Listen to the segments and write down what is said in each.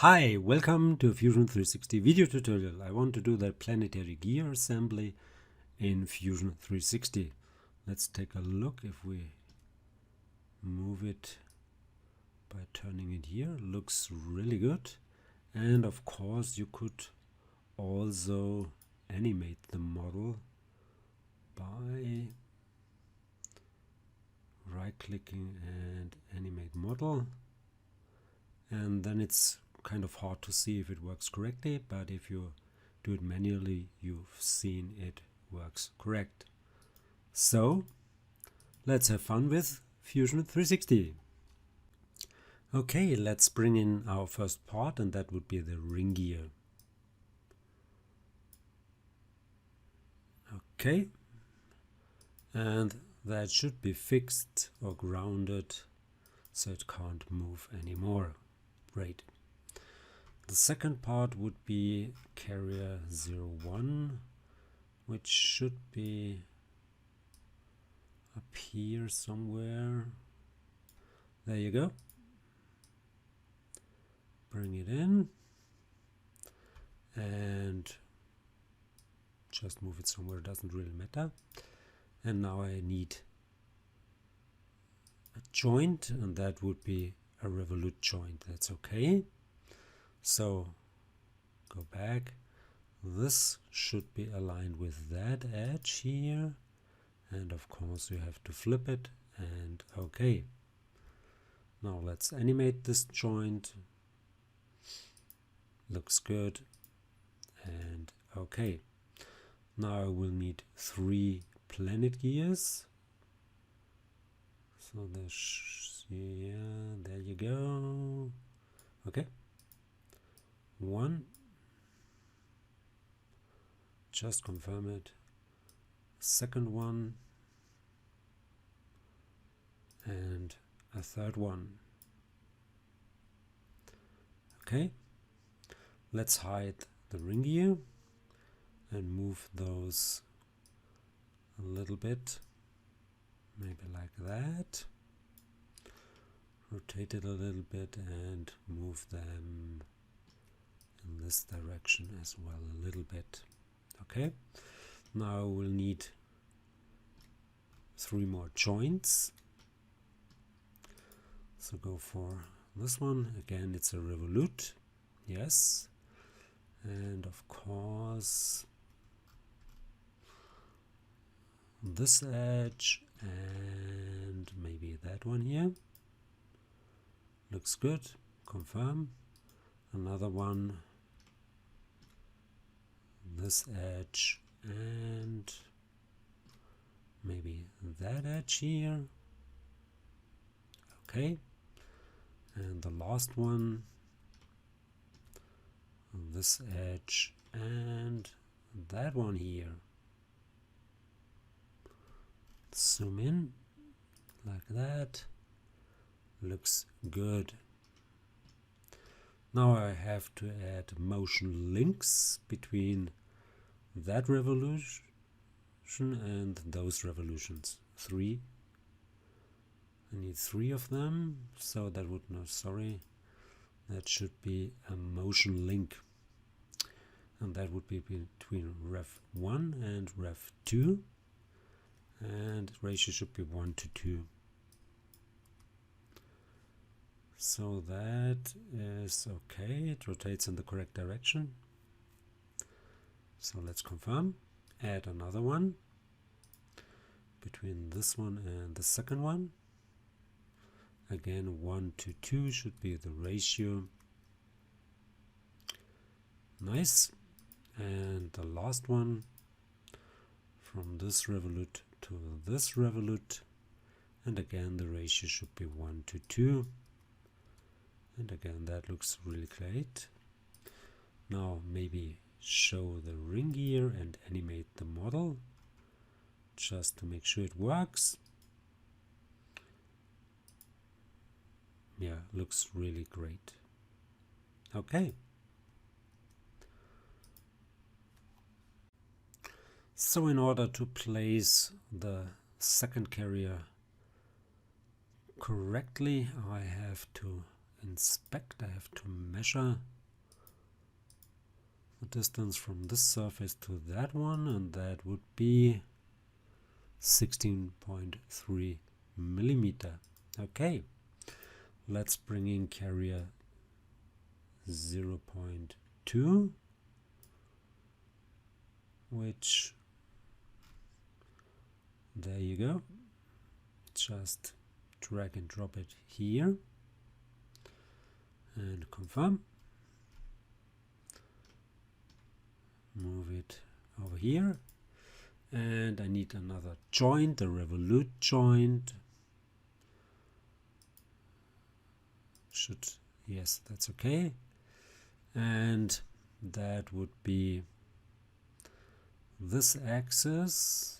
Hi, welcome to Fusion 360 video tutorial. I want to do the planetary gear assembly in Fusion 360. Let's take a look if we move it by turning it here. Looks really good. And of course you could also animate the model by right-clicking and animate model. And then it's kind of hard to see if it works correctly, but if you do it manually, you've seen it works correct. So let's have fun with Fusion 360. Okay, let's bring in our first part, and that would be the ring gear. Okay, and that should be fixed or grounded so it can't move anymore. Great. The second part would be carrier 01, which should be up here somewhere. There you go. Bring it in and just move it somewhere, doesn't really matter. And now I need a joint, and that would be a revolute joint. That's okay. So go back. This should be aligned with that edge here, and of course you have to flip it, and okay. Now let's animate this joint. Looks good, and okay. Now I will need 3 planet gears. So there you go. Okay. 1, just confirm it. Second one, and a third one. Okay, let's hide the ring gear and move those a little bit, maybe like that. Rotate it a little bit and move them in this direction as well a little bit. Okay, now we'll need 3 more joints. So go for this one. Again, it's a revolute. Yes. And of course this edge and maybe that one here. Looks good. Confirm. Another one. This edge and maybe that edge here. Okay, and the last one, this edge and that one here. Zoom in like that. Looks good. Now I have to add motion links between that revolution and those revolutions. 3. I need 3 of them, so that would that should be a motion link, and that would be between ref 1 and ref 2, and ratio should be 1 to 2. So that is okay, it rotates in the correct direction. So let's confirm. Add another one between this one and the second one. Again, 1 to 2 should be the ratio. Nice. And the last one, from this revolute to this revolute, and again the ratio should be 1 to 2. And again, that looks really great. Now maybe show the ring gear and animate the model just to make sure it works. Yeah, looks really great. Okay. So in order to place the second carrier correctly, I have to inspect. I have to measure the distance from this surface to that one, and that would be 16.3 millimeter. Okay, let's bring in carrier 0.2, which, there you go, just drag and drop it here and confirm. Move it over here, and I need another joint, the revolute joint. Yes, that's okay, and that would be this axis.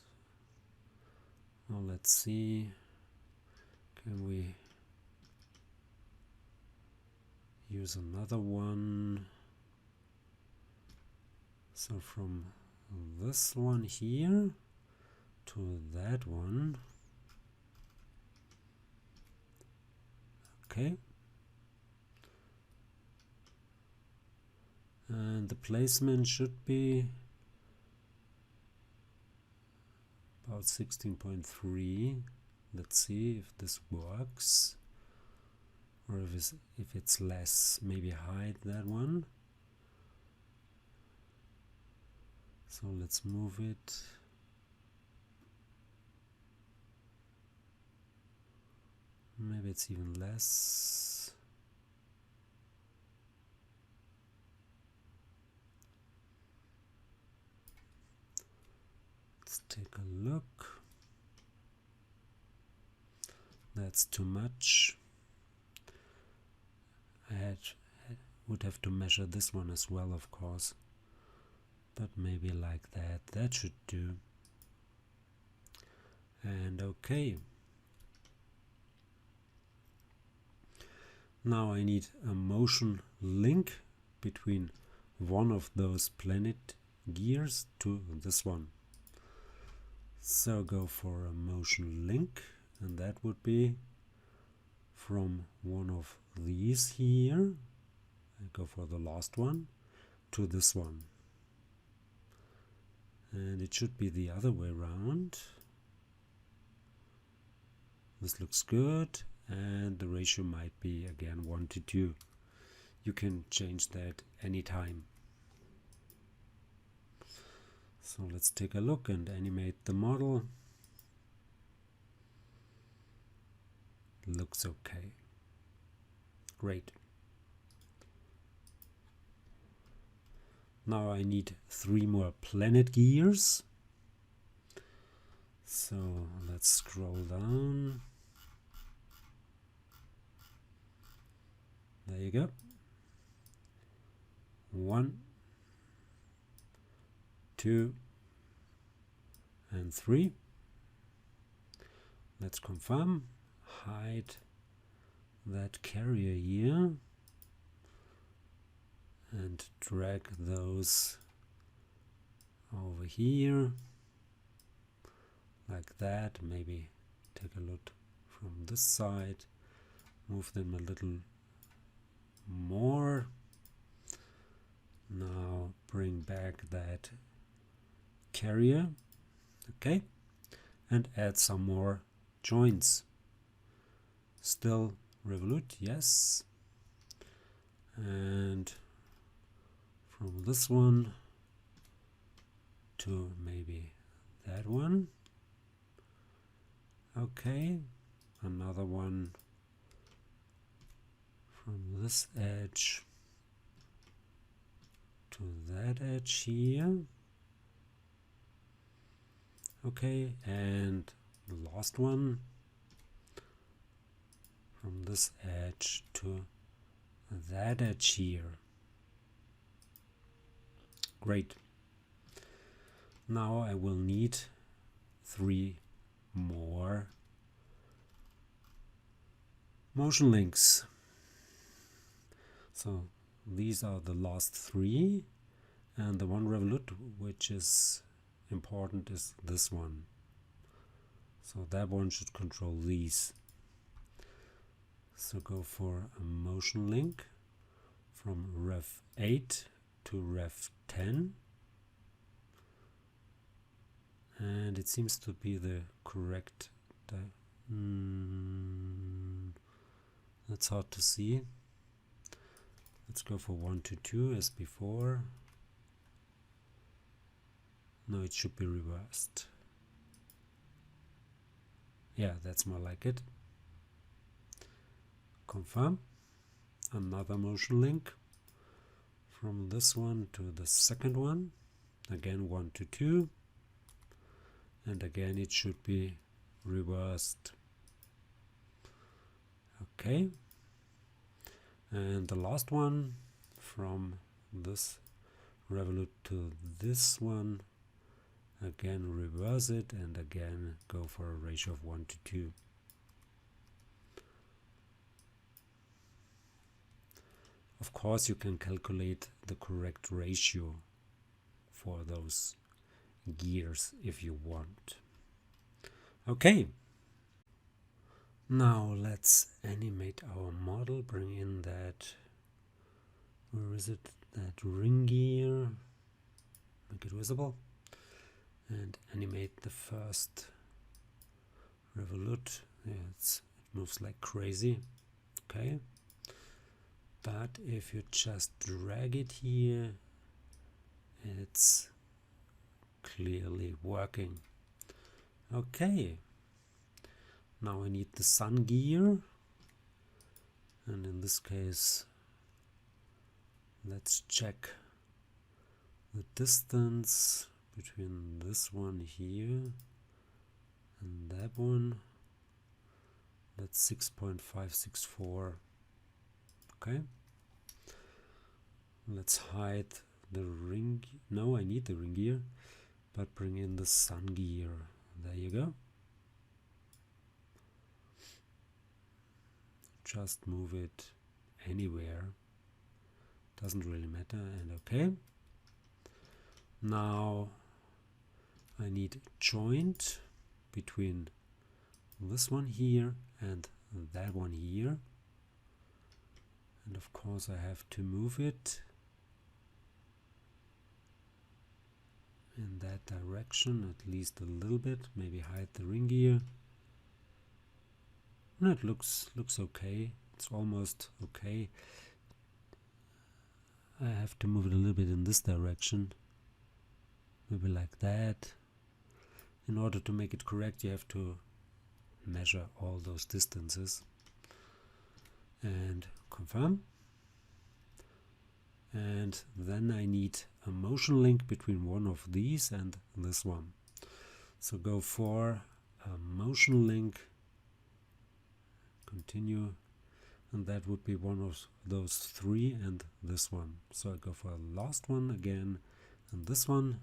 Well, let's see, can we use another one? So from this one here to that one. Okay. And the placement should be about 16.3. Let's see if this works, or if it's less, maybe hide that one. So let's move it. Maybe it's even less. Let's take a look. That's too much. I would have to measure this one as well, of course. But maybe like that. That should do. And okay. Now I need a motion link between one of those planet gears to this one. So go for a motion link, and that would be from one of these here. I go for the last one to this one. And it should be the other way around. This looks good, and the ratio might be again 1 to 2. You can change that anytime. So let's take a look and animate the model. Looks okay. Great. Now I need 3 more planet gears. So let's scroll down. There you go. 1, 2, and 3. Let's confirm. Hide that carrier here and drag those over here like that. Maybe take a look from this side, move them a little more. Now bring back that carrier, okay, and add some more joints. Still revolute, yes, and from this one to maybe that one. Okay, another one from this edge to that edge here. Okay, and the last one from this edge to that edge here. Great. Now I will need 3 more motion links. So these are the last 3, and the one revolute which is important is this one. So that one should control these. So go for a motion link from Rev 8 to Rev 10. And it seems to be the correct that's hard to see. Let's go for 1 to 2 as before. No, it should be reversed. Yeah, that's more like it. Confirm. Another motion link from this one to the second one. Again 1 to 2. And again it should be reversed. Okay. And the last one from this revolute to this one. Again reverse it and again go for a ratio of 1 to 2. Of course you can calculate the correct ratio for those gears if you want. Okay. Now let's animate our model, bring in that, where is it, that ring gear, make it visible, and animate the first revolute. Yeah, it moves like crazy. Okay. But if you just drag it here, it's clearly working. Okay. Now I need the sun gear, and in this case let's check the distance between this one here and that one. That's 6.564. Okay. Let's hide the ring. No, I need the ring gear, but bring in the sun gear. There you go. Just move it anywhere, doesn't really matter, and okay. Now I need a joint between this one here and that one here, and of course I have to move it in that direction at least a little bit, maybe hide the ring gear. No, it looks okay. It's almost okay. I have to move it a little bit in this direction, maybe like that. In order to make it correct, you have to measure all those distances and confirm. And then I need a motion link between one of these and this one. So go for a motion link, continue, and that would be one of those three and this one. So I go for a last one again and this one.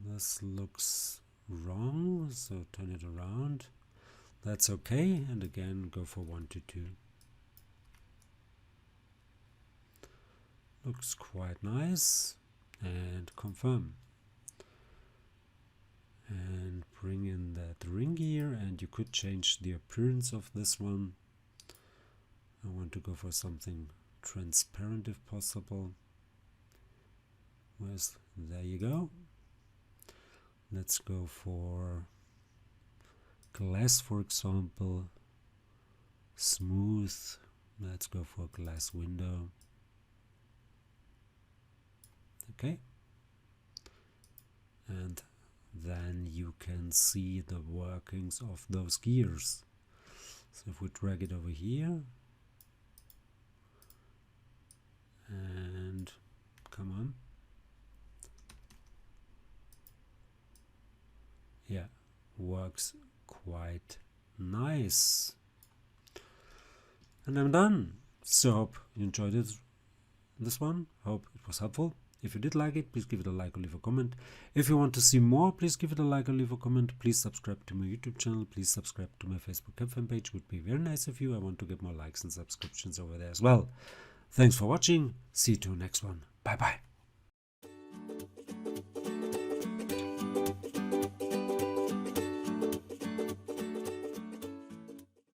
This looks wrong, so turn it around. That's okay, and again go for 1 to 2. Looks quite nice, and confirm. And bring in that ring gear, and you could change the appearance of this one. I want to go for something transparent if possible. There you go. Let's go for glass, for example. Smooth. Let's go for glass window. Okay. And then you can see the workings of those gears. So if we drag it over here and come on. Yeah, works quite nice. And I'm done. So hope you enjoyed this one. Hope it was helpful. If you did like it, please give it a like or leave a comment. If you want to see more, please give it a like or leave a comment. Please subscribe to my YouTube channel. Please subscribe to my Facebook fan page. Would be very nice of you. I want to get more likes and subscriptions over there as well. Thanks for watching. See you to the next one. Bye bye.